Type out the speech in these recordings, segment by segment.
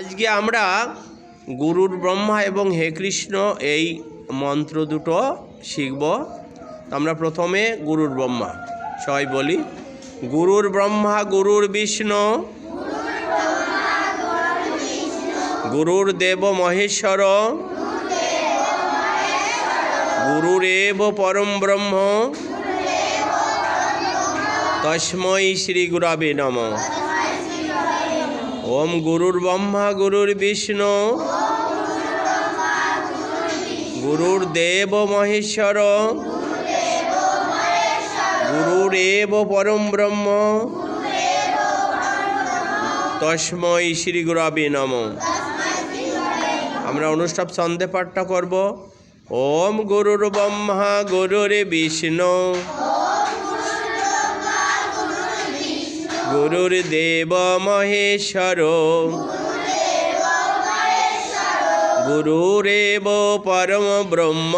আজকে আমরা গুরুর ব্রহ্মা এবং হে কৃষ্ণ এই মন্ত্র দুটো শিখব। আমরা প্রথমে গুরুর ব্রহ্মা সবাই বলি, গুরুর ব্রহ্মা গুরুর বিষ্ণু গুরুর দেব মহেশ্বর গুরুরেব পরম ব্রহ্ম তস্मै শ্রী গুরবে নমঃ। ওম গুরুর ব্রহ্মা গুরুর বিষ্ণু গুরুর দেব মহেশ্বর গুরুরেব পরম ব্রহ্ম তস্मै শ্রী গুরবে নমঃ। আমরা অনুষ্ঠব ছন্দে পাঠটা করব। ওম গুরুর ব্রহ্মা গুরুর বিষ্ণু গুরুর দেব মহেশ্বর গুরুরেব পরম ব্রহ্ম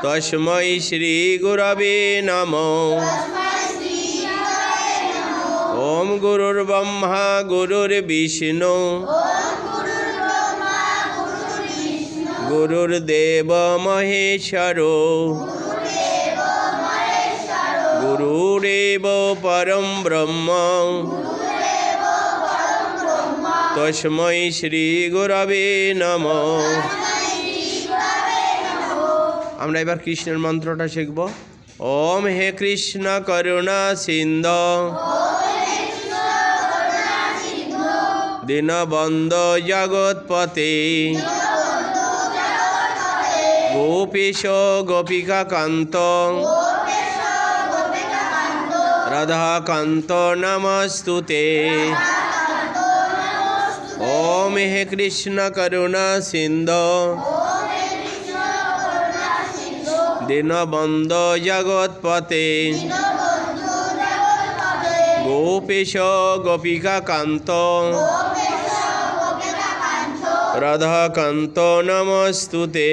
তস্मै শ্রী গুরবে নমঃ। ওম গুরুর ব্রহ্মা গুরুর বিষ্ণু গুরুর দেব মহেশ্বর গুরুরেব পরম ব্রহ্ম তস্मै শ্রী গুরবে নমঃ। আমরা এবার কৃষ্ণের মন্ত্রটা শিখব। ওম হে কৃষ্ণ করুণা সিন্ধু দীনবন্ধু জগৎপতে গোপীশ গোপিকা কান্ত রাধাকান্ত নমস্তুতে। ওম হে কৃষ্ণ করুণা সিন্ধু দীনবন্ধু জগৎপতে গোপীশ গোপিকা কান্ত রাধাকান্ত নমস্তুতে।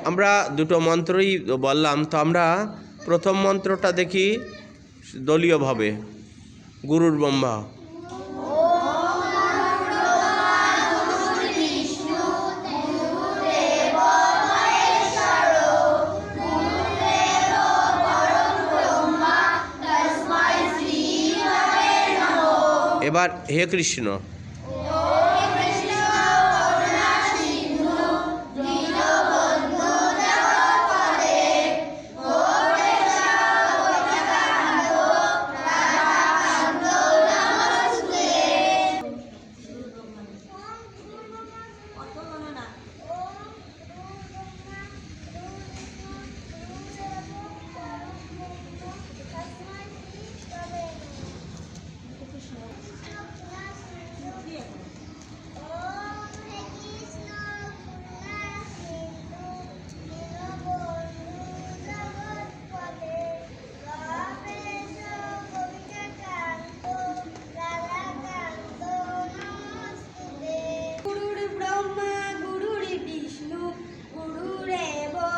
আমরা দুটো মন্ত্রই বললাম, তো আমরা প্রথম মন্ত্রটা দেখি দলীয়ভাবে। গুরুর ব্রহ্মা এবার হে কৃষ্ণ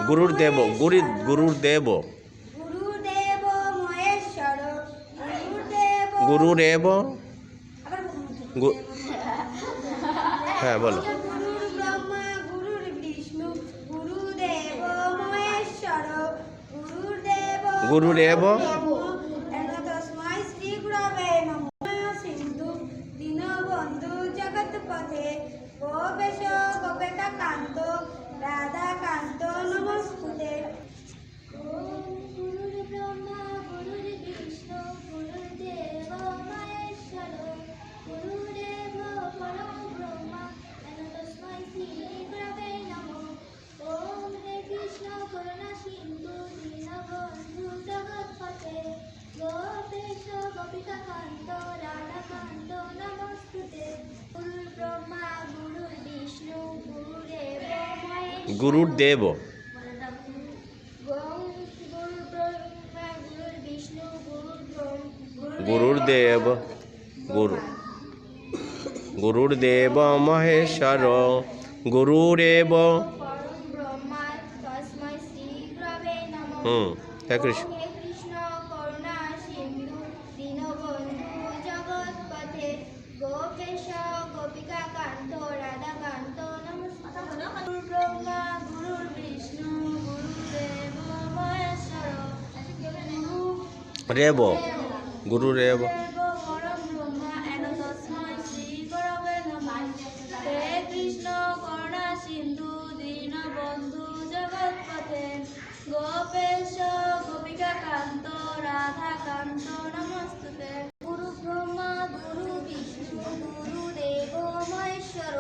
গুরুর দেব গুরুর দেব মহেশ্বর গুরুরেব হ্যাঁ বলো। গুরুর ব্রহ্মা গুরুর বিষ্ণু গুরুদেব মহেশ্বর গুরুরেব তস্मै শ্রী গুরবে নমঃ। সিন্ধু দীনবন্ধু জগৎপতে গোপেশ গোপিকা কান্ত রাধাকান্ত নমস্তুতে। গুরুর ব্রহ্মা গুরুর বিষ্ণু গুরুদেব মহেশ্বর গুরুদেব পরম ব্রহ্ম তস্मै শ্রী গুরবে নমঃ। ওম হে কৃষ্ণ করুণা সিন্ধু দীনবন্ধু জগৎপতে গোপেশ গোপিকা কান্ত রাধাকান্ত নমস্তুতে। গুরুর ব্রহ্মা গুরুর বিষ্ণু গুরুদেব মহেশ্বর গুরুর দেব গুরুর দেব গুরুর দেব মহেশ্বর গুরুরেব হে কৃষ্ণ করুণা সিন্ধু গোপেশ গোপিকা কান্ত রাধা কান্ত নমস্তে গুরু ব্রহ্মা গুরু বিষ্ণু গুরুদেব মহেশ্বর রেব গুরুরেব পরম ব্রহ্মা এন তস্मै শ্রী গুরবে নমঃ হে কৃষ্ণ করুণা সিন্ধু দীনবন্ধু জগৎপতে গোপেশ গোপিকা কান্ত রাধা কান্ত নমস্তুতে গুরু ব্রহ্মা গুরু বিষ্ণু গুরুদেব মহেশ্বর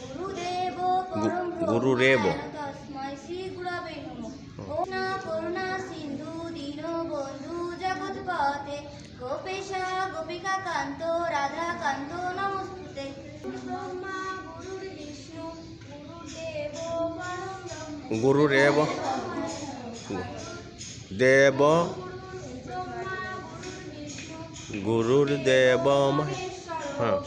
গুরুদেব পরম গুরুরেব। তস্मै শ্রী গুরবে নমঃ ওম করুণা সিন্ধু দীনবন্ধু জগৎপতে গোপেশ গোপিকা কান্ত রাধা কান্ত নমস্তুতে গুরু ব্রহ্মা গুরু বিষ্ণু গুরুদেব পরম ব্রহ্ম গুরুরেব দেব ব্রহ্মা গুরু বিষ্ণু গুরুর্দেব মহে- মহেশ্বর হ্যাঁ